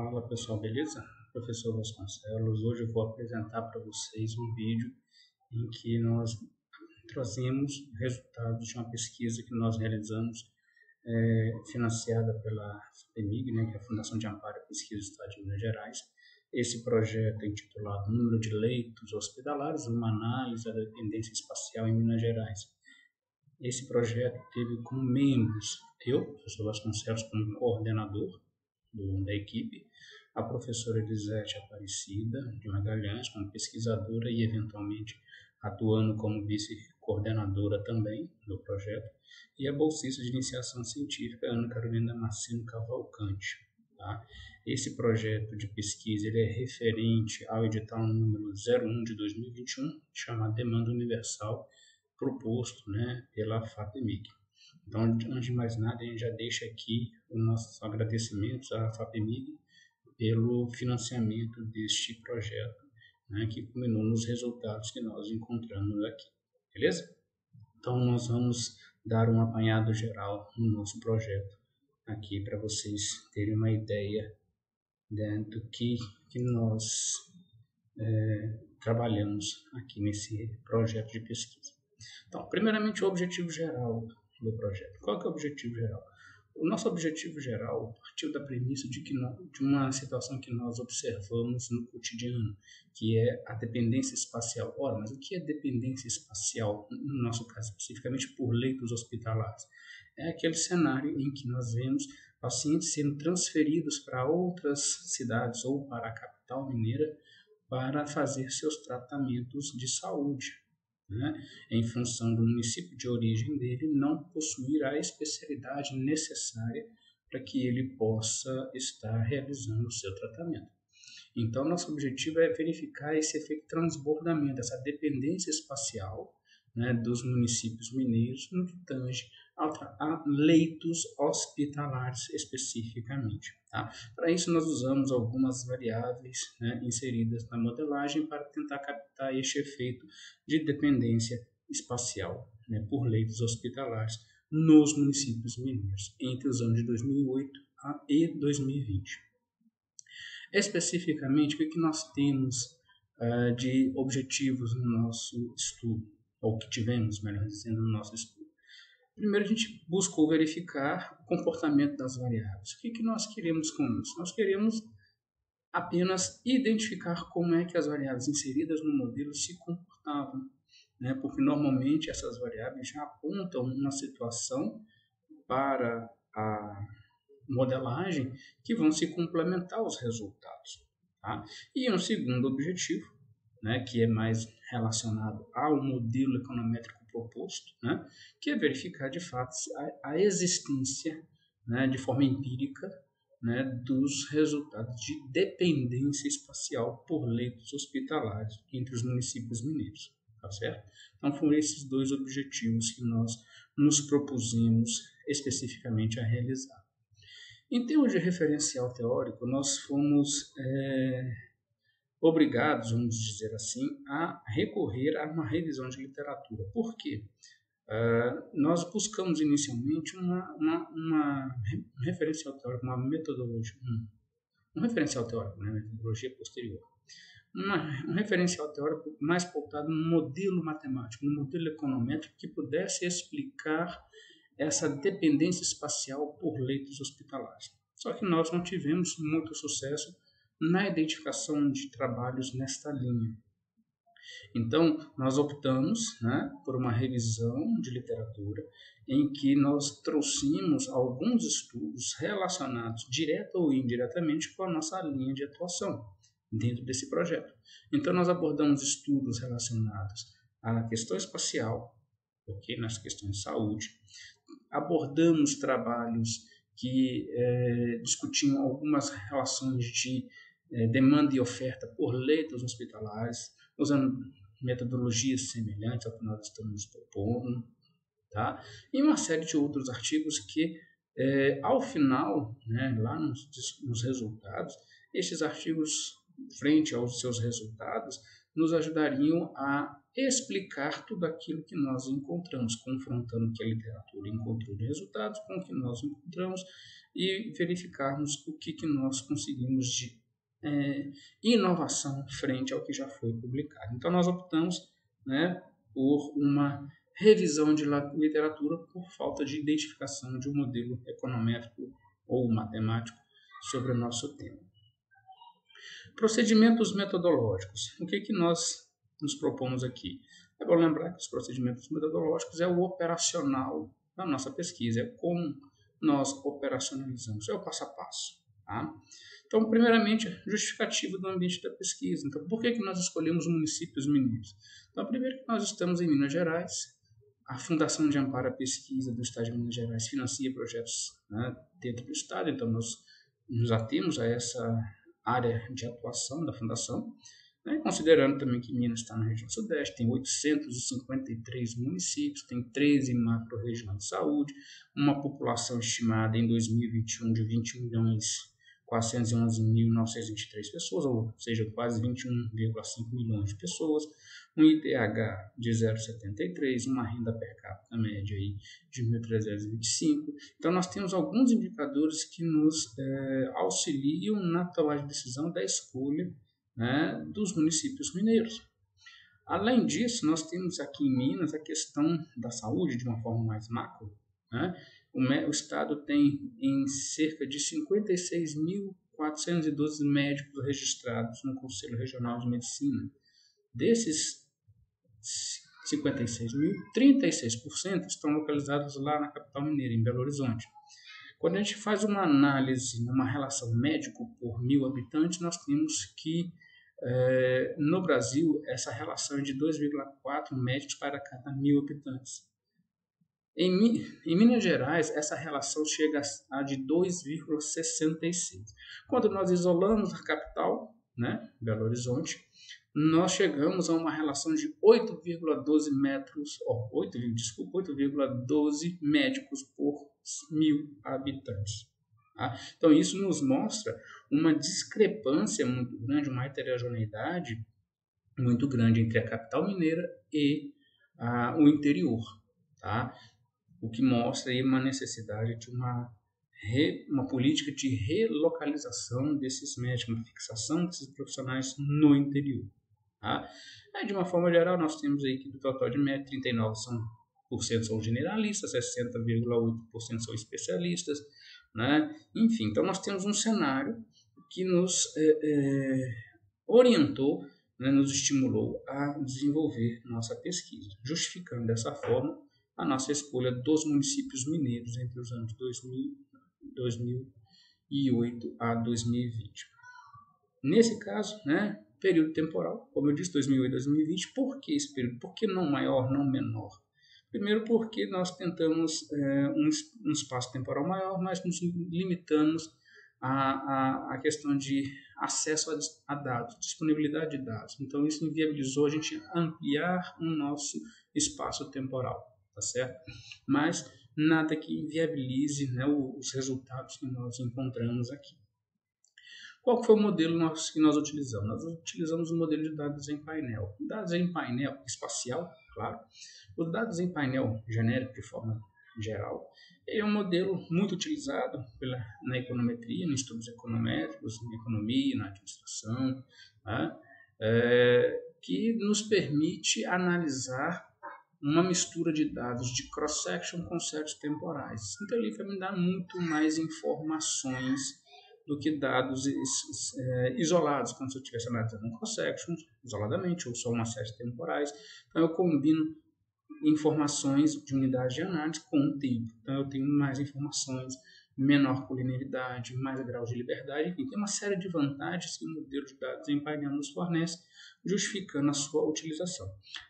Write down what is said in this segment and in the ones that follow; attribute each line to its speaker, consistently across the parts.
Speaker 1: Fala pessoal, beleza? Professor Vasconcelos. Hoje eu vou apresentar para vocês um vídeo em que nós trazemos resultados de uma pesquisa que nós realizamos, financiada pela FAPEMIG, né, que é a Fundação de Amparo à Pesquisa do Estado de Minas Gerais. Esse projeto é intitulado Número de Leitos Hospitalares, uma análise da dependência espacial em Minas Gerais. Esse projeto teve como membros eu, professor Vasconcelos, como coordenador da equipe, a professora Elisete Aparecida de Magalhães como pesquisadora e eventualmente atuando como vice-coordenadora também do projeto, e a bolsista de iniciação científica Ana Carolina Damasceno Cavalcante. Tá? Esse projeto de pesquisa ele é referente ao edital número 01 de 2021, chamado Demanda Universal, proposto, né, pela FAPEMIG. Então, antes de mais nada, a gente já deixa aqui os nossos agradecimentos à FAPEMIG pelo financiamento deste projeto, né, que culminou nos resultados que nós encontramos aqui, beleza? Então, nós vamos dar um apanhado geral no nosso projeto aqui para vocês terem uma ideia, né, do que nós trabalhamos aqui nesse projeto de pesquisa. Então, primeiramente, o objetivo geral do projeto. Qual que é o objetivo geral? O nosso objetivo geral partiu da premissa de uma situação que nós observamos no cotidiano, que é a dependência espacial. Ora, mas o que é dependência espacial, no nosso caso, especificamente por leitos hospitalares? É aquele cenário em que nós vemos pacientes sendo transferidos para outras cidades ou para a capital mineira para fazer seus tratamentos de saúde, né, em função do município de origem dele não possuir a especialidade necessária para que ele possa estar realizando o seu tratamento. Então, nosso objetivo é verificar esse efeito transbordamento, essa dependência espacial, né, dos municípios mineiros no que tange a leitos hospitalares especificamente. Tá? Para isso, nós usamos algumas variáveis, né, inseridas na modelagem para tentar captar este efeito de dependência espacial, né, por leitos hospitalares nos municípios mineiros entre os anos de 2008 e 2020. Especificamente, o que nós temos de objetivos no nosso estudo, ou que tivemos, melhor dizendo, no nosso estudo? Primeiro, a gente buscou verificar o comportamento das variáveis. O que nós queremos com isso? Nós queremos apenas identificar como é que as variáveis inseridas no modelo se comportavam, né? Porque normalmente essas variáveis já apontam uma situação para a modelagem que vão se complementar os resultados. Tá? E um segundo objetivo, né, que é mais relacionado ao modelo econométrico proposto, né, que é verificar de fato a existência, né, de forma empírica, né, dos resultados de dependência espacial por leitos hospitalares entre os municípios mineiros. Tá certo? Então foram esses dois objetivos que nós nos propusemos especificamente a realizar. Em termos de referencial teórico, nós fomos obrigados, vamos dizer assim, a recorrer a uma revisão de literatura. Por quê? Nós buscamos inicialmente um referencial teórico, uma metodologia, um referencial teórico, né, metodologia posterior. Um referencial teórico mais pautado no modelo matemático, no modelo econométrico que pudesse explicar essa dependência espacial por leitos hospitalares. Só que nós não tivemos muito sucesso na identificação de trabalhos nesta linha. Então, nós optamos, né, por uma revisão de literatura em que nós trouxemos alguns estudos relacionados direta ou indiretamente com a nossa linha de atuação dentro desse projeto. Então, nós abordamos estudos relacionados à questão espacial, nas questões de saúde. Abordamos trabalhos que discutiam algumas relações de demanda e oferta por leitos hospitalares, usando metodologias semelhantes ao que nós estamos propondo, tá? E uma série de outros artigos que, ao final, né, lá nos resultados, estes artigos, frente aos seus resultados, nos ajudariam a explicar tudo aquilo que nós encontramos, confrontando o que a literatura encontrou de resultados com o que nós encontramos e verificarmos o que nós conseguimos de inovação frente ao que já foi publicado. Então, nós optamos, né, por uma revisão de literatura por falta de identificação de um modelo econométrico ou matemático sobre o nosso tema. Procedimentos metodológicos. O que nós nos propomos aqui? É bom lembrar que os procedimentos metodológicos é o operacional da nossa pesquisa, é como nós operacionalizamos, é o passo a passo. Tá? Então, primeiramente, justificativa do ambiente da pesquisa. Então, por que nós escolhemos municípios mineiros? Então, primeiro que nós estamos em Minas Gerais, a Fundação de Amparo à Pesquisa do Estado de Minas Gerais financia projetos, né, dentro do Estado, então nós nos atemos a essa área de atuação da Fundação, né, considerando também que Minas está na região sudeste, tem 853 municípios, tem 13 macro-regiões de saúde, uma população estimada em 2021 de 21.411.923 pessoas, ou seja, quase 21,5 milhões de pessoas, um IDH de 0,73, uma renda per capita média aí de 1.325. Então, nós temos alguns indicadores que nos auxiliam na tomada de decisão da escolha, né, dos municípios mineiros. Além disso, nós temos aqui em Minas a questão da saúde de uma forma mais macro. Né? O Estado tem em cerca de 56.412 médicos registrados no Conselho Regional de Medicina. Desses 56 mil, 36% estão localizados lá na capital mineira, em Belo Horizonte. Quando a gente faz uma análise, uma relação médico por 1.000 habitantes, nós temos que no Brasil essa relação é de 2,4 médicos para cada 1.000 habitantes. Em Minas Gerais, essa relação chega a de 2,66. Quando nós isolamos a capital, né, Belo Horizonte, nós chegamos a uma relação de 8,12 médicos por 1.000 habitantes. Tá? Então, isso nos mostra uma discrepância muito grande, uma heterogeneidade muito grande entre a capital mineira e o interior. Tá? O que mostra aí uma necessidade de uma política de relocalização desses médicos, uma fixação desses profissionais no interior. Tá? De uma forma geral, nós temos aí que do total de médicos, 39% são generalistas, 60,8% são especialistas, né? Enfim, então nós temos um cenário que nos orientou, né, nos estimulou a desenvolver nossa pesquisa, justificando dessa forma a nossa escolha dos municípios mineiros entre os anos 2008 a 2020. Nesse caso, né, período temporal, como eu disse, 2008 a 2020, por que esse período? Por que não maior, não menor? Primeiro porque nós tentamos um espaço temporal maior, mas nos limitamos à questão de acesso a dados, disponibilidade de dados. Então, isso inviabilizou a gente ampliar o nosso espaço temporal, tá certo? Mas nada que inviabilize, né, os resultados que nós encontramos aqui. Qual foi o modelo que nós utilizamos? Nós utilizamos o modelo de dados em painel. Dados em painel espacial, claro. Os dados em painel genérico, de forma geral, é um modelo muito utilizado na econometria, em estudos econométricos, na economia, na administração, tá? Que nos permite analisar uma mistura de dados de cross-section com certos temporais. Então, ele vai me dar muito mais informações do que dados isolados, como se eu estivesse analisando um cross-section isoladamente, ou só uma série de temporais. Então, eu combino informações de unidade de análise com o tempo. Então, eu tenho mais informações, menor colinearidade, mais grau de liberdade, enfim, tem uma série de vantagens que o modelo de dados em painel nos fornece, justificando a sua utilização.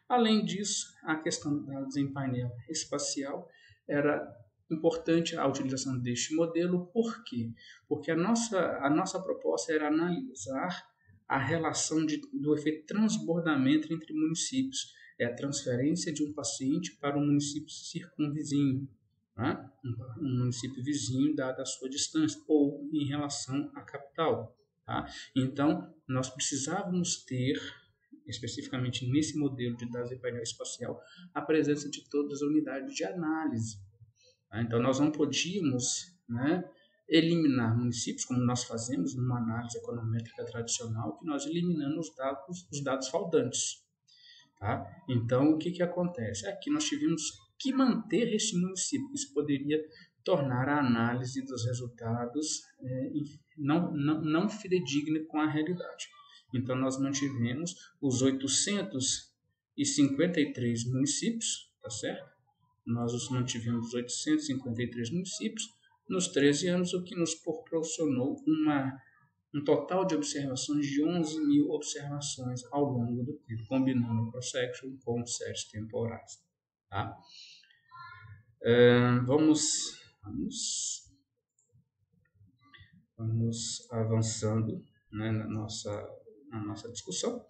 Speaker 1: Além disso, a questão de dados em painel espacial era importante a utilização deste modelo. Por quê? Porque a nossa proposta era analisar a relação do efeito transbordamento entre municípios, a transferência de um paciente para um município circunvizinho, né? Um município vizinho dada a sua distância, ou em relação à capital. Tá? Então, nós precisávamos ter, especificamente nesse modelo de dados em painel espacial, a presença de todas as unidades de análise. Tá? Então, nós não podíamos, né, eliminar municípios, como nós fazemos numa análise econométrica tradicional, que nós eliminamos os dados faltantes. Tá? Então, o que acontece? Aqui nós tivemos que manter esse município, isso poderia tornar a análise dos resultados não fidedigna com a realidade. Então, nós mantivemos os 853 municípios, tá certo? Nós os mantivemos os 853 municípios nos 13 anos, o que nos proporcionou um total de observações de 11.000 observações ao longo do tempo, combinando o cross-section com séries temporais. Tá? Vamos avançando, né, na nossa discussão.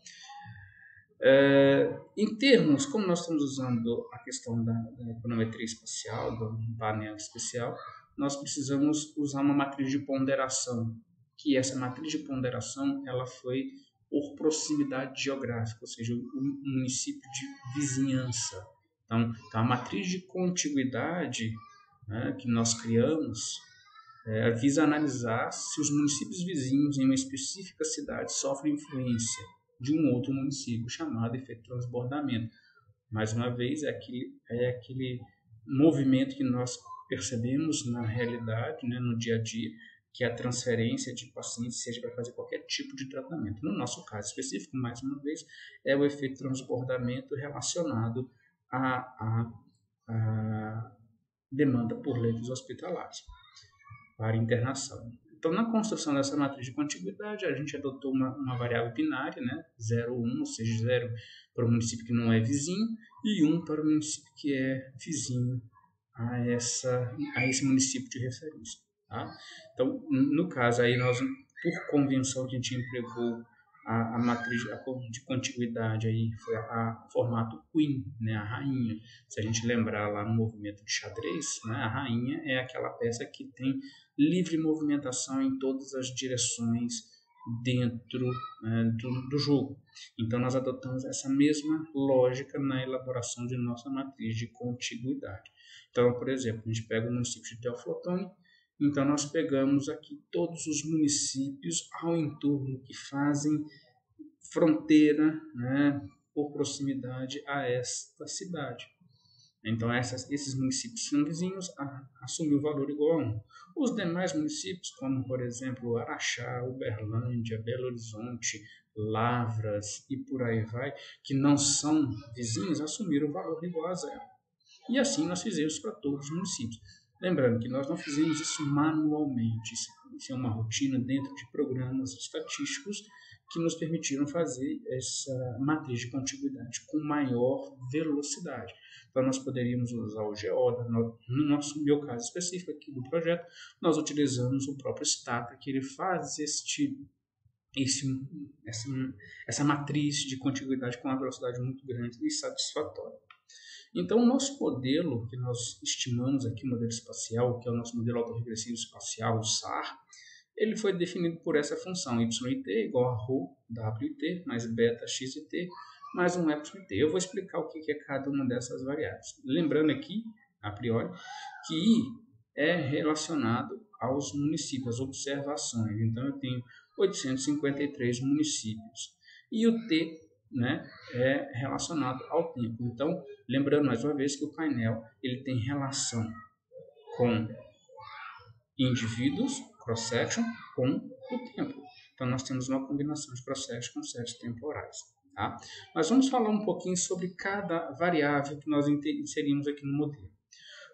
Speaker 1: Em termos, como nós estamos usando a questão da econometria espacial, do painel especial, nós precisamos usar uma matriz de ponderação, que essa matriz de ponderação ela foi por proximidade geográfica, ou seja, o município de vizinhança. Então a matriz de contiguidade, né, que nós criamos visa analisar se os municípios vizinhos em uma específica cidade sofrem influência de um outro município, chamado efeito transbordamento. Mais uma vez, é aquele movimento que nós percebemos na realidade, né, no dia a dia, que é a transferência de pacientes, seja para fazer qualquer tipo de tratamento. No nosso caso específico, mais uma vez, é o efeito transbordamento relacionado à demanda por leitos hospitalares para internação. Então, na construção dessa matriz de contiguidade, a gente adotou uma variável binária, né? 0, 1, ou seja, 0 para o município que não é vizinho e 1 para o município que é vizinho a esse município de referência. Tá? Então, no caso, aí nós, por convenção, a gente empregou a matriz de contiguidade, aí foi a formato Queen, né? A rainha. Se a gente lembrar lá no movimento de xadrez, né? A rainha é aquela peça que tem livre movimentação em todas as direções dentro do jogo. Então, nós adotamos essa mesma lógica na elaboração de nossa matriz de contiguidade. Então, por exemplo, a gente pega o município de Teoflotone, então nós pegamos aqui todos os municípios ao entorno que fazem fronteira, né, por proximidade a esta cidade. Então, esses municípios são vizinhos, assumiu o valor igual a 1. Os demais municípios, como, por exemplo, Araxá, Uberlândia, Belo Horizonte, Lavras e por aí vai, que não são vizinhos, assumiram o valor igual a 0. E assim nós fizemos para todos os municípios. Lembrando que nós não fizemos isso manualmente, isso é uma rotina dentro de programas estatísticos que nos permitiram fazer essa matriz de contiguidade com maior velocidade. Então, nós poderíamos usar o GeoDa. No meu caso específico aqui do projeto, nós utilizamos o próprio Stata, que ele faz essa matriz de contiguidade com uma velocidade muito grande e satisfatória. Então, o nosso modelo, que nós estimamos aqui, o modelo espacial, que é o nosso modelo autorregressivo espacial, o SAR, ele foi definido por essa função, YT igual a ρ WT mais beta XT mais um epsilon t. Eu vou explicar o que é cada uma dessas variáveis. Lembrando aqui, a priori, que I é relacionado aos municípios, às observações. Então, eu tenho 853 municípios. E o T, né, é relacionado ao tempo. Então, lembrando mais uma vez que o painel ele tem relação com indivíduos, cross-section, com o tempo. Então, nós temos uma combinação de cross-section com séries temporais. Tá? Mas vamos falar um pouquinho sobre cada variável que nós inserimos aqui no modelo.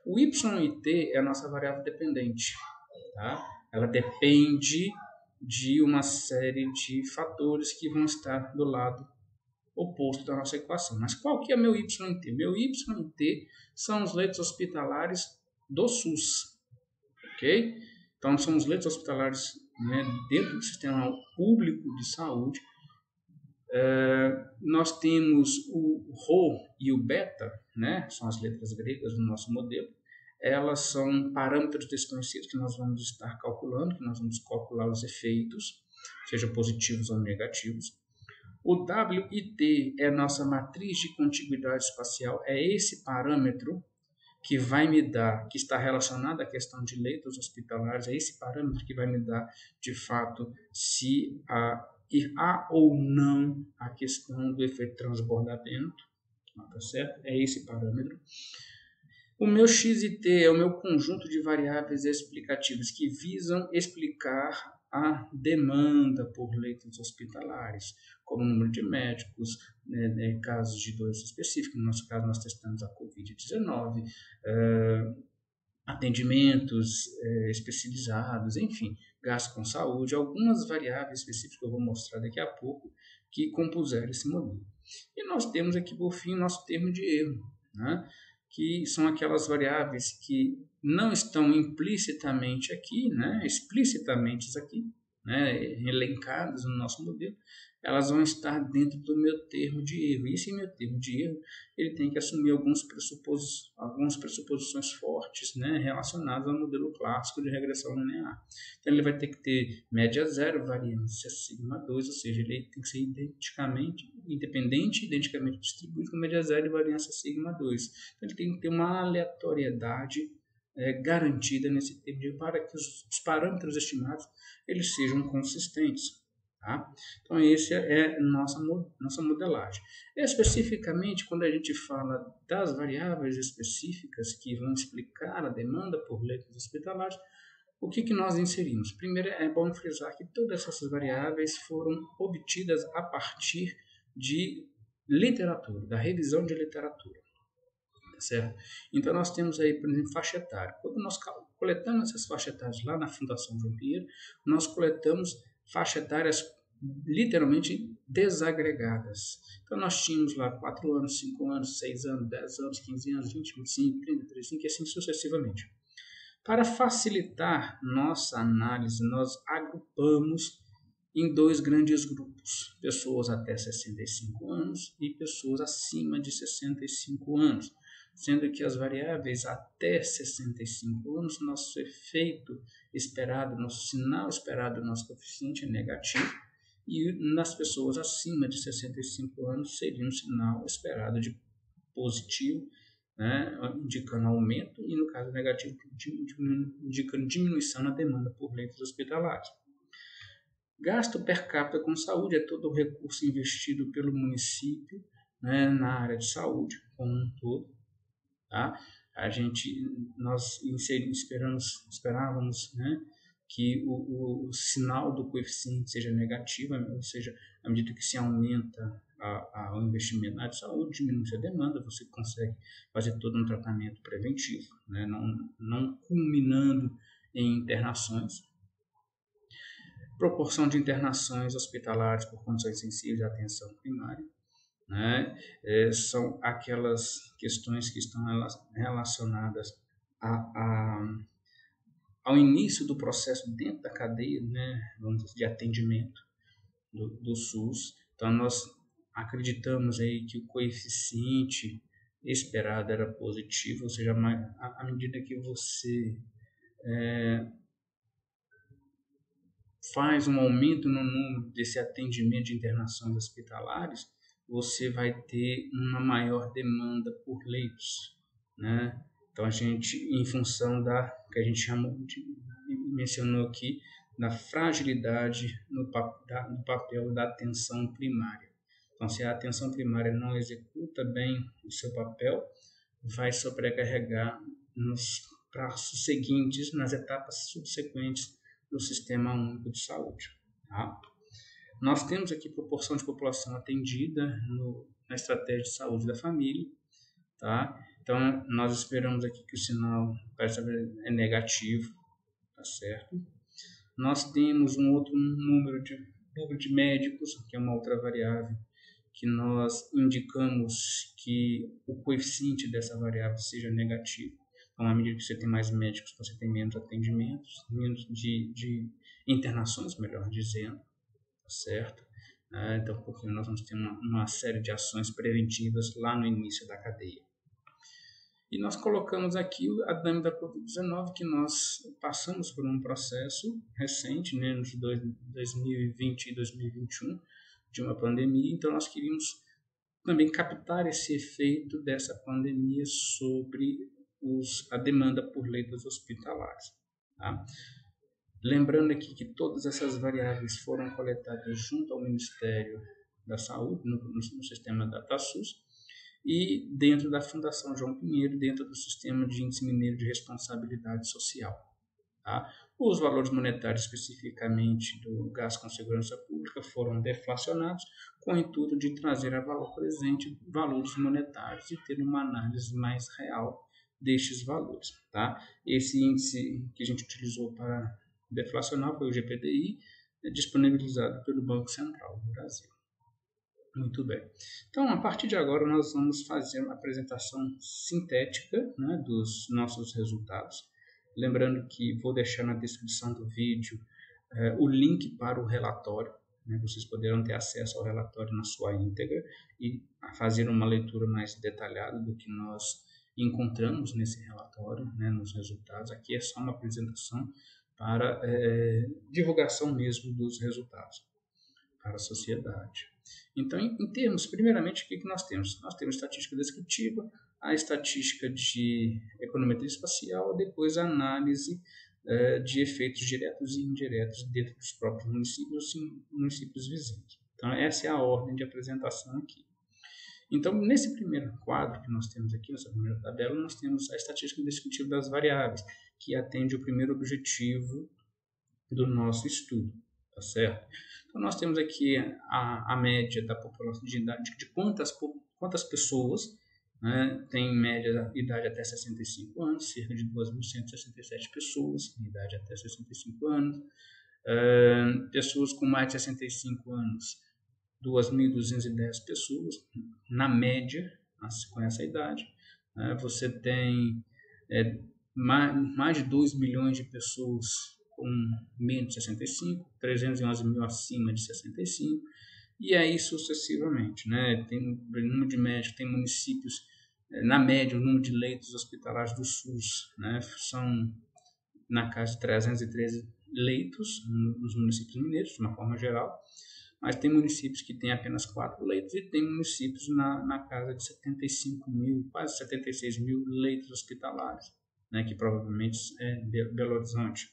Speaker 1: O y e t é a nossa variável dependente. Tá? Ela depende de uma série de fatores que vão estar do lado oposto da nossa equação. Mas qual que é meu y e t? Meu y e t são os leitos hospitalares do SUS. Ok? Então, são os leitos hospitalares, né, dentro do sistema público de saúde. Nós temos o ρ e o beta, né, são as letras gregas do nosso modelo. Elas são parâmetros desconhecidos que nós vamos estar calculando, que nós vamos calcular os efeitos, seja positivos ou negativos. O W e T é a nossa matriz de contiguidade espacial, é esse parâmetro que vai me dar, que está relacionado à questão de leitos hospitalares, é esse parâmetro que vai me dar, de fato, se há ou não a questão do efeito transbordamento, tá certo? É esse parâmetro. O meu X e T é o meu conjunto de variáveis explicativas que visam explicar a demanda por leitos hospitalares, como o número de médicos, casos de doença específica. No nosso caso, nós testamos a Covid-19, atendimentos especializados, enfim, gasto com saúde, algumas variáveis específicas que eu vou mostrar daqui a pouco que compuseram esse modelo. E nós temos aqui, por fim, nosso termo de erro, né? Que são aquelas variáveis que não estão implicitamente aqui, né? Explicitamente aqui, né? Elencadas no nosso modelo, elas vão estar dentro do meu termo de erro. E esse meu termo de erro, ele tem que assumir algumas pressuposições fortes, né, relacionadas ao modelo clássico de regressão linear. Então, ele vai ter que ter média zero, variância sigma 2, ou seja, ele tem que ser identicamente distribuído com média zero e variância sigma 2. Então, ele tem que ter uma aleatoriedade garantida nesse termo de erro para que os parâmetros estimados eles sejam consistentes. Tá? Então, essa é a nossa modelagem. Especificamente, quando a gente fala das variáveis específicas que vão explicar a demanda por leitos hospitalares, o que nós inserimos? Primeiro, é bom frisar que todas essas variáveis foram obtidas a partir de literatura, da revisão de literatura. Certo? Então, nós temos aí, por exemplo, faixa etária. Quando nós coletamos essas faixas etárias lá na Fundação João Pinheiro, nós coletamos faixas etárias literalmente desagregadas. Então, nós tínhamos lá 4 anos, 5 anos, 6 anos, 10 anos, 15 anos, 20, 25, 30, 35 e assim sucessivamente. Para facilitar nossa análise, nós agrupamos em 2 grandes grupos, pessoas até 65 anos e pessoas acima de 65 anos, sendo que as variáveis até 65 anos, nosso efeito esperado, nosso sinal esperado, nosso coeficiente é negativo, e nas pessoas acima de 65 anos seria um sinal esperado de positivo, né, indicando aumento, e no caso negativo, indicando diminuição na demanda por leitos hospitalares. Gasto per capita com saúde é todo o recurso investido pelo município, né, na área de saúde como um todo. Tá? Nós esperávamos, né, que o sinal do coeficiente seja negativo, ou seja, à medida que se aumenta o investimento na área de saúde, diminui a demanda, você consegue fazer todo um tratamento preventivo, né, não culminando em internações. Proporção de internações hospitalares por condições sensíveis à atenção primária, né? São aquelas questões que estão relacionadas ao início do processo dentro da cadeia, né, vamos dizer, de atendimento do SUS. Então, nós acreditamos aí que o coeficiente esperado era positivo, ou seja, à medida que você faz um aumento no número desse atendimento de internações hospitalares, você vai ter uma maior demanda por leitos, né? Então, a gente, em função da que a gente mencionou aqui, da fragilidade no papel da atenção primária. Então, se a atenção primária não executa bem o seu papel, vai sobrecarregar nos passos seguintes, nas etapas subsequentes do Sistema Único de Saúde. Tá? Nós temos aqui proporção de população atendida na estratégia de saúde da família. Tá? Então, nós esperamos aqui que o sinal é negativo, tá certo? Nós temos um outro número de médicos, que é uma outra variável, que nós indicamos que o coeficiente dessa variável seja negativo. Então, à medida que você tem mais médicos, você tem menos atendimentos, menos de internações, melhor dizendo, tá certo? Então, porque nós vamos ter uma série de ações preventivas lá no início da cadeia. E nós colocamos aqui a DAMI da Covid-19, que nós passamos por um processo recente, né, nos 2020 e 2021, de uma pandemia. Então, nós queríamos também captar esse efeito dessa pandemia sobre a demanda por leitos hospitalares. Tá? Lembrando aqui que todas essas variáveis foram coletadas junto ao Ministério da Saúde, no sistema DataSUS, e dentro da Fundação João Pinheiro, dentro do Sistema de Índice Mineiro de Responsabilidade Social. Tá? Os valores monetários, especificamente do gasto com segurança pública, foram deflacionados com o intuito de trazer a valor presente valores monetários e ter uma análise mais real destes valores. Tá? Esse índice que a gente utilizou para deflacionar foi o GPDI, disponibilizado pelo Banco Central do Brasil. Muito bem. Então, a partir de agora, nós vamos fazer uma apresentação sintética, né, dos nossos resultados. Lembrando que vou deixar na descrição do vídeo o link para o relatório, né, vocês poderão ter acesso ao relatório na sua íntegra e fazer uma leitura mais detalhada do que nós encontramos nesse relatório, né, nos resultados. Aqui é só uma apresentação para divulgação mesmo dos resultados para a sociedade. Então, em termos, primeiramente, o que nós temos? Nós temos estatística descritiva, a estatística de econometria espacial, depois a análise de efeitos diretos e indiretos dentro dos próprios municípios e municípios vizinhos. Então, essa é a ordem de apresentação aqui. Então, nesse primeiro quadro que nós temos aqui, nessa primeira tabela, nós temos a estatística descritiva das variáveis, que atende o primeiro objetivo do nosso estudo, tá certo? Então, nós temos aqui a média da população de idade, de quantas pessoas, né, tem média idade até 65 anos, cerca de 2.167 pessoas, idade até 65 anos, pessoas com mais de 65 anos, 2.210 pessoas, na média, com essa idade. Você tem mais de 2 milhões de pessoas com menos de 65, 311 mil acima de 65, e aí sucessivamente. Né? Tem número de médicos, tem municípios, na média, o número de leitos hospitalares do SUS, né, são na casa de 313 leitos nos municípios mineiros, de uma forma geral, mas tem municípios que têm apenas 4 leitos e tem municípios na casa de 75 mil, quase 76 mil leitos hospitalares, né, que provavelmente é Belo Horizonte.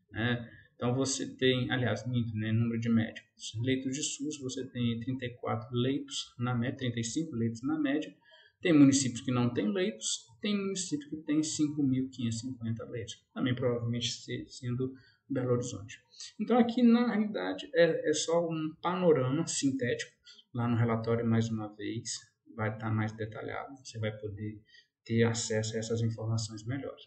Speaker 1: Né? Então você tem, aliás, né, número de médicos. Leitos de SUS, você tem 34 leitos na média, 35 leitos na média. Tem municípios que não têm leitos, tem municípios que têm 5.550 leitos, também provavelmente sendo Belo Horizonte. Então aqui na realidade é só um panorama sintético, lá no relatório mais uma vez vai estar mais detalhado, você vai poder ter acesso a essas informações melhores.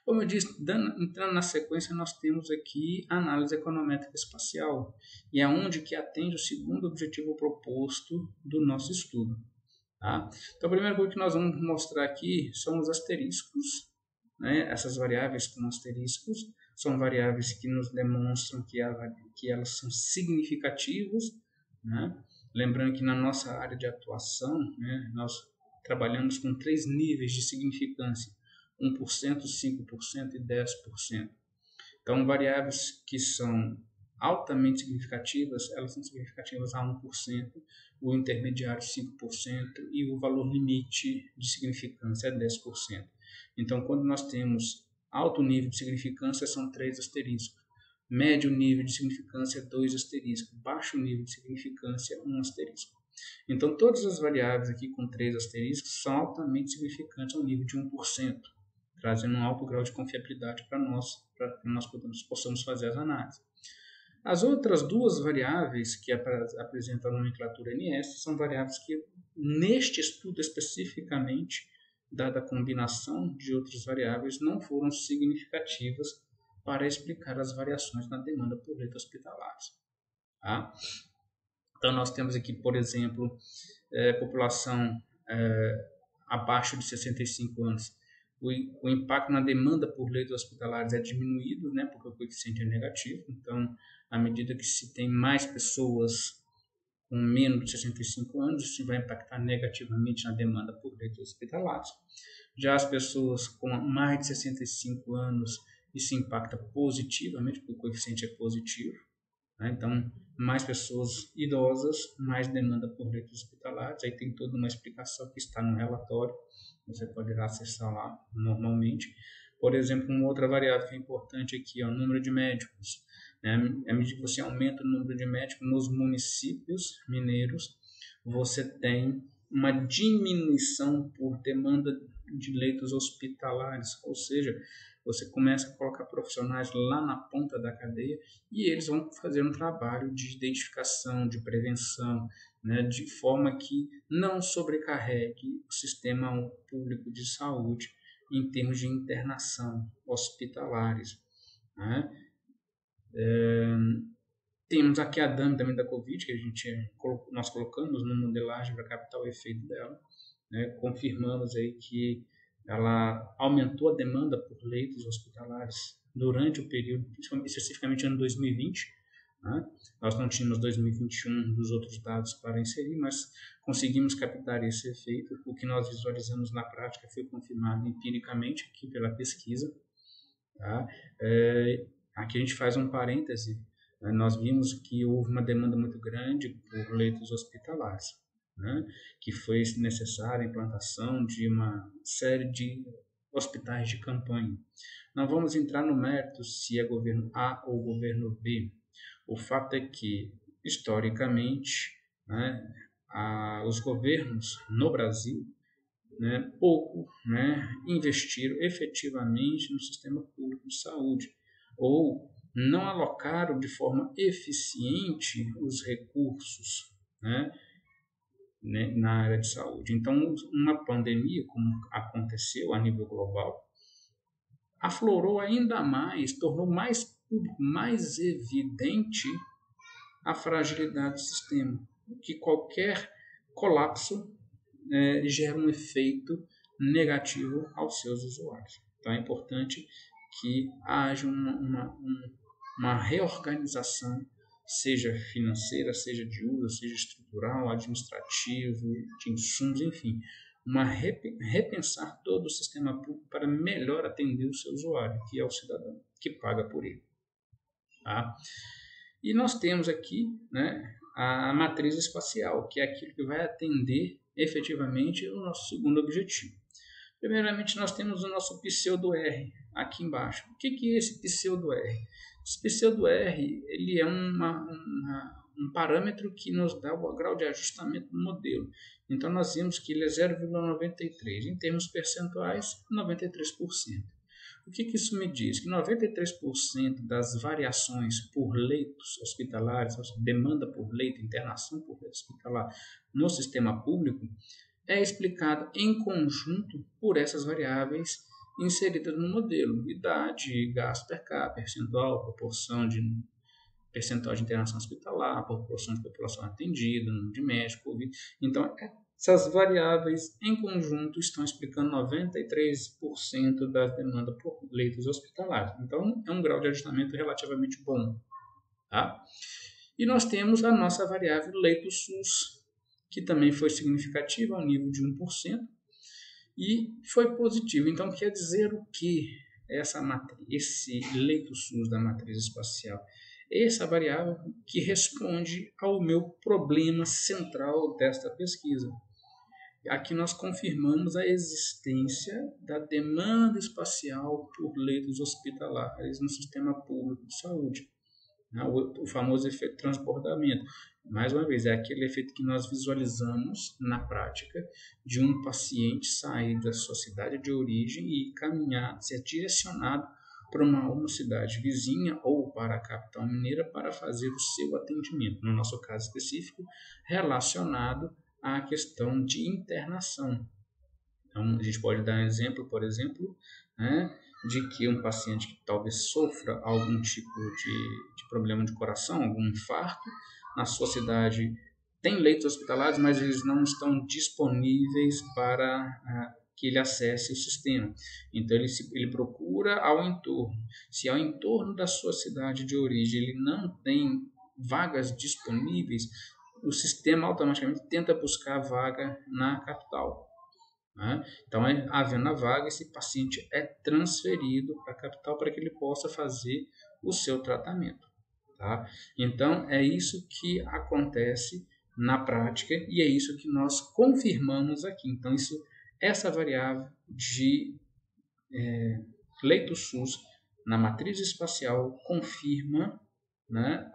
Speaker 1: Como eu disse, entrando na sequência, nós temos aqui a análise econométrica espacial, e é onde que atende o segundo objetivo proposto do nosso estudo. Tá? Então, a primeira coisa que nós vamos mostrar aqui são os asteriscos, né? Essas variáveis com asteriscos são variáveis que nos demonstram que elas são significativas, né? Lembrando que na nossa área de atuação, né, nós trabalhamos com 3 níveis de significância, 1%, 5% e 10%. Então, variáveis que são altamente significativas, elas são significativas a 1%, o intermediário 5% e o valor limite de significância é 10%. Então, quando nós temos alto nível de significância, são 3 asteriscos. Médio nível de significância, 2 asteriscos. Baixo nível de significância, 1 asterisco. Então, todas as variáveis aqui com 3 asteriscos são altamente significantes ao nível de 1%, trazendo um alto grau de confiabilidade para que nós possamos fazer as análises. As outras 2 variáveis que apresentam a nomenclatura NS são variáveis que, neste estudo especificamente, dada a combinação de outras variáveis, não foram significativas para explicar as variações na demanda por leitos hospitalares. Tá? Então, nós temos aqui, por exemplo, população abaixo de 65 anos. O impacto na demanda por leitos hospitalares é diminuído, né, porque o coeficiente é negativo. Então, à medida que se tem mais pessoas com menos de 65 anos, isso vai impactar negativamente na demanda por leitos hospitalares. Já as pessoas com mais de 65 anos, isso impacta positivamente, porque o coeficiente é positivo. né? Então, mais pessoas idosas, mais demanda por leitos hospitalares. Aí tem toda uma explicação que está no relatório, você poderá acessar lá normalmente. Por exemplo, uma outra variável que é importante aqui é o número de médicos, né? À medida que você aumenta o número de médicos nos municípios mineiros, você tem uma diminuição por demanda de leitos hospitalares, ou seja, você começa a colocar profissionais lá na ponta da cadeia e eles vão fazer um trabalho de identificação, de prevenção, né, de forma que não sobrecarregue o sistema público de saúde em termos de internação hospitalares, né? Temos aqui a DAM também da Covid, que nós colocamos no modelagem para captar o efeito dela, né? Confirmamos aí que ela aumentou a demanda por leitos hospitalares durante o período, especificamente ano 2020, né? Nós não tínhamos 2021 dos outros dados para inserir, mas conseguimos captar esse efeito. O que nós visualizamos na prática foi confirmado empiricamente aqui pela pesquisa. Tá? Aqui a gente faz um parêntese. Nós vimos que houve uma demanda muito grande por leitos hospitalares, né? Que foi necessária a implantação de uma série de hospitais de campanha. Não vamos entrar no mérito se é governo A ou governo B. O fato é que, historicamente, né, os governos no Brasil, né, pouco, né, investiram efetivamente no sistema público de saúde, ou não alocaram de forma eficiente os recursos, né, na área de saúde. Então, uma pandemia, como aconteceu a nível global, aflorou ainda mais, tornou mais público, mais evidente a fragilidade do sistema, que qualquer colapso gera um efeito negativo aos seus usuários. Então é importante que haja uma reorganização, seja financeira, seja de uso, seja estrutural, administrativo, de insumos, enfim, repensar todo o sistema público para melhor atender o seu usuário, que é o cidadão, que paga por ele. Tá? E nós temos aqui, né, a matriz espacial, que é aquilo que vai atender efetivamente o nosso segundo objetivo. Primeiramente, nós temos o nosso pseudo-R aqui embaixo. O que é esse pseudo-R? Esse pseudo-R ele é um parâmetro que nos dá o grau de ajustamento do modelo. Então, nós vimos que ele é 0,93. Em termos percentuais, 93%. O que isso me diz? Que 93% das variações por leitos hospitalares, demanda por leito, internação por leito hospitalar no sistema público, é explicada em conjunto por essas variáveis inseridas no modelo: idade, gasto per capita, percentual de internação hospitalar, proporção de população atendida, número de médicos. Então, essas variáveis em conjunto estão explicando 93% da demanda por leitos hospitalares. Então, é um grau de ajustamento relativamente bom. Tá? E nós temos a nossa variável leito SUS, que também foi significativa ao nível de 1%, e foi positivo. Então, quer dizer o que esse leito SUS da matriz espacial? Essa variável que responde ao meu problema central desta pesquisa. Aqui nós confirmamos a existência da demanda espacial por leitos hospitalares no sistema público de saúde, né? O famoso efeito transbordamento. Mais uma vez, é aquele efeito que nós visualizamos na prática de um paciente sair da sua cidade de origem e caminhar, ser direcionado para uma cidade vizinha ou para a capital mineira para fazer o seu atendimento, no nosso caso específico, relacionado à questão de internação. Então, a gente pode dar um exemplo, por exemplo, né, de que um paciente que talvez sofra algum tipo de problema de coração, algum infarto, na sua cidade tem leitos hospitalares, mas eles não estão disponíveis para que ele acesse o sistema. Então, ele procura ao entorno. Se ao entorno da sua cidade de origem ele não tem vagas disponíveis, o sistema automaticamente tenta buscar a vaga na capital. Né? Então, havendo a vaga, esse paciente é transferido para a capital para que ele possa fazer o seu tratamento. Tá? Então, é isso que acontece na prática e é isso que nós confirmamos aqui. Então, essa variável de leito SUS na matriz espacial confirma, né,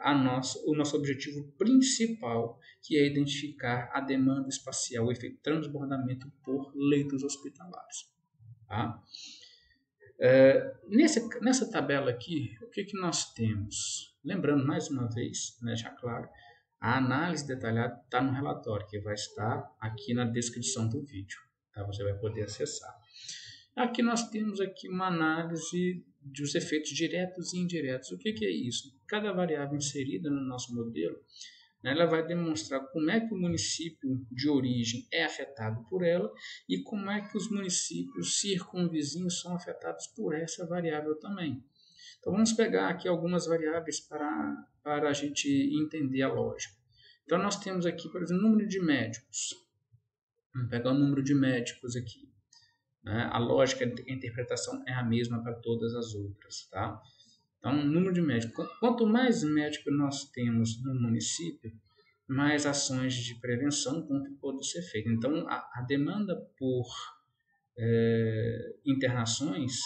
Speaker 1: o nosso objetivo principal, que é identificar a demanda espacial, o efeito transbordamento por leitos hospitalares. Tá? Nessa tabela aqui, o que nós temos? Lembrando mais uma vez, né, já claro, a análise detalhada está no relatório, que vai estar aqui na descrição do vídeo. Tá? Você vai poder acessar. Aqui nós temos aqui uma análise dos efeitos diretos e indiretos. O que é isso? Cada variável inserida no nosso modelo, né, ela vai demonstrar como é que o município de origem é afetado por ela e como é que os municípios circunvizinhos são afetados por essa variável também. Então vamos pegar aqui algumas variáveis para a gente entender a lógica. Então nós temos aqui, por exemplo, o número de médicos. Vamos pegar o número de médicos aqui. A lógica, a interpretação é a mesma para todas as outras. Tá? Então, número de médicos. Quanto mais médicos nós temos no município, mais ações de prevenção vão poder ser feitas. Então, a demanda por internações,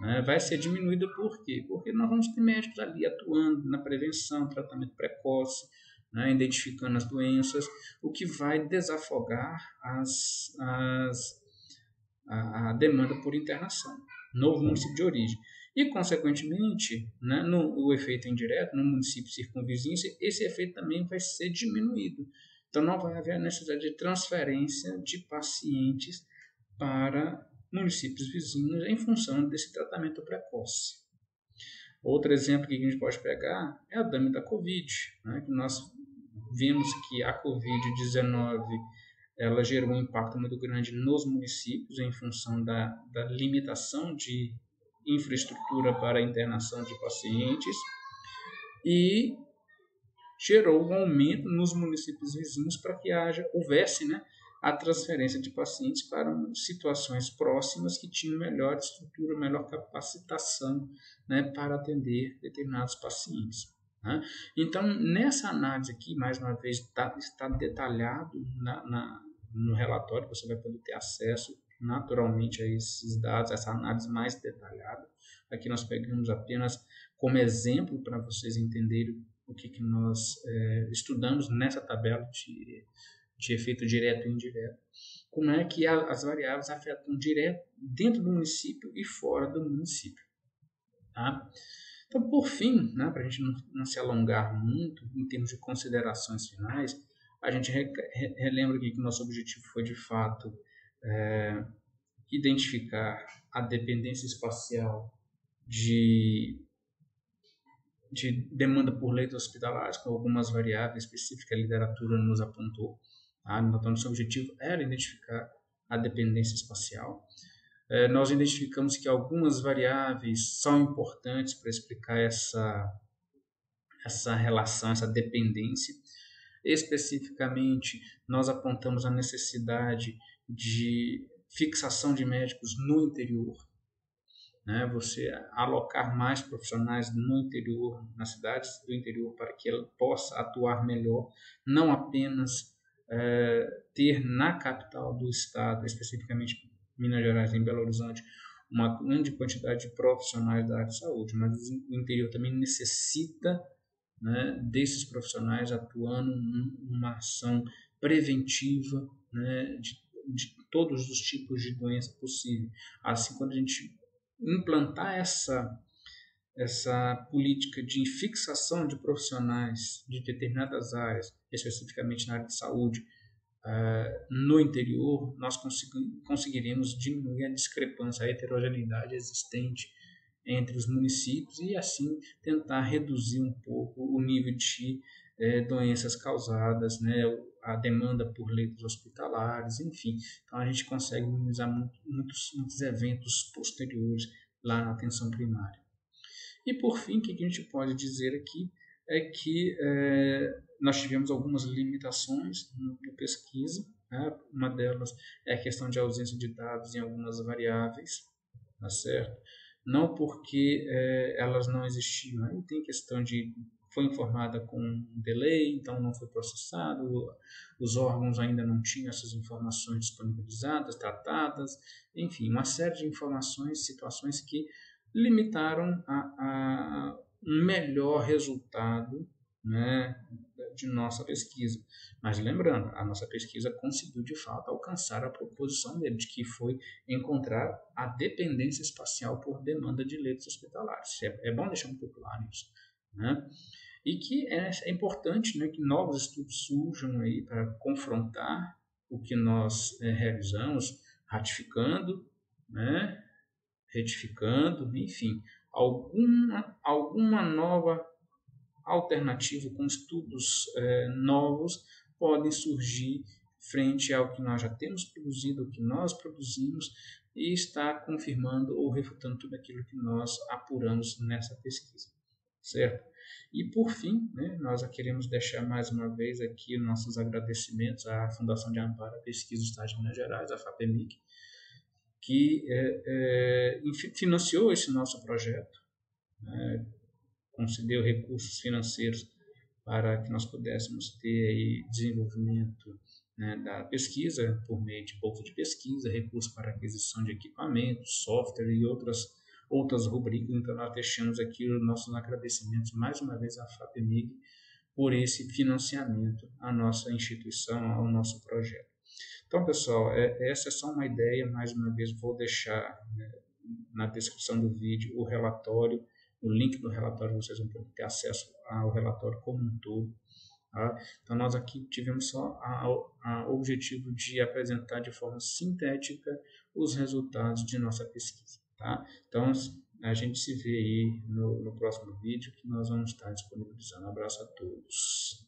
Speaker 1: né, vai ser diminuída. Por quê? Porque nós vamos ter médicos ali atuando na prevenção, tratamento precoce, né, identificando as doenças, o que vai desafogar a demanda por internação no município de origem. E, consequentemente, né, o efeito indireto no município circunvizinho, esse efeito também vai ser diminuído. Então, não vai haver a necessidade de transferência de pacientes para municípios vizinhos em função desse tratamento precoce. Outro exemplo que a gente pode pegar é a dama da Covid, né, que nós vimos que a Covid-19 ela gerou um impacto muito grande nos municípios em função da limitação de infraestrutura para a internação de pacientes e gerou um aumento nos municípios vizinhos para que houvesse, né, a transferência de pacientes para situações próximas que tinham melhor estrutura, melhor capacitação, né, para atender determinados pacientes. Né? Então, nessa análise aqui, mais uma vez, está detalhado no relatório, você vai poder ter acesso naturalmente a esses dados, essa análise mais detalhada. Aqui nós pegamos apenas como exemplo para vocês entenderem o que nós estudamos nessa tabela de efeito direto e indireto. Como é que as variáveis afetam direto dentro do município e fora do município. Tá? Então, por fim, né, para a gente não se alongar muito em termos de considerações finais, a gente relembra aqui que o nosso objetivo foi, de fato, identificar a dependência espacial de demanda por leitos hospitalares, com algumas variáveis específicas que a literatura nos apontou. Tá? Então, nosso objetivo era identificar a dependência espacial. Nós identificamos que algumas variáveis são importantes para explicar essa relação, essa dependência. Especificamente, nós apontamos a necessidade de fixação de médicos no interior, né? Você alocar mais profissionais no interior, nas cidades do interior, para que ela possa atuar melhor, não apenas ter na capital do estado, especificamente Minas Gerais, em Belo Horizonte, uma grande quantidade de profissionais da área de saúde, mas o interior também necessita, né, desses profissionais atuando numa ação preventiva, né, de todos os tipos de doença possível. Assim, quando a gente implantar essa política de fixação de profissionais de determinadas áreas, especificamente na área de saúde, no interior, nós conseguiremos diminuir a discrepância, a heterogeneidade existente entre os municípios e, assim, tentar reduzir um pouco o nível de doenças causadas, né, a demanda por leitos hospitalares, enfim. Então, a gente consegue minimizar muitos eventos posteriores lá na atenção primária. E, por fim, o que a gente pode dizer aqui é que nós tivemos algumas limitações na pesquisa, né? Uma delas é a questão de ausência de dados em algumas variáveis, tá certo? Não porque elas não existiam, aí tem questão de foi informada com um delay, então não foi processado, os órgãos ainda não tinham essas informações disponibilizadas, tratadas, enfim, uma série de informações, situações que limitaram a um melhor resultado, né, de nossa pesquisa. Mas lembrando, a nossa pesquisa conseguiu de fato alcançar a proposição dele, de que foi encontrar a dependência espacial por demanda de leitos hospitalares. É bom deixar muito claro isso, né? E que é importante, né, que novos estudos surjam aí para confrontar o que nós realizamos, ratificando, né, retificando, enfim, alguma nova alternativa com estudos novos podem surgir frente ao que nós já temos produzido, o que nós produzimos, e está confirmando ou refutando tudo aquilo que nós apuramos nessa pesquisa, certo? E por fim, né, nós queremos deixar mais uma vez aqui nossos agradecimentos à Fundação de Amparo à Pesquisa do Estado de Minas Gerais, a FAPEMIG, que financiou esse nosso projeto, né, concedeu recursos financeiros para que nós pudéssemos ter aí desenvolvimento, né, da pesquisa por meio de bolsa de pesquisa, recursos para aquisição de equipamentos, software e outras rubricas. Então, nós deixamos aqui os nossos agradecimentos mais uma vez à FAPEMIG por esse financiamento à nossa instituição, ao nosso projeto. Então, pessoal, essa é só uma ideia. Mais uma vez, vou deixar, né, na descrição do vídeo o relatório, o link do relatório, vocês vão poder ter acesso ao relatório como um todo. Tá? Então, nós aqui tivemos só o objetivo de apresentar de forma sintética os resultados de nossa pesquisa. Tá? Então, a gente se vê aí no próximo vídeo, que nós vamos estar disponibilizando. Um abraço a todos.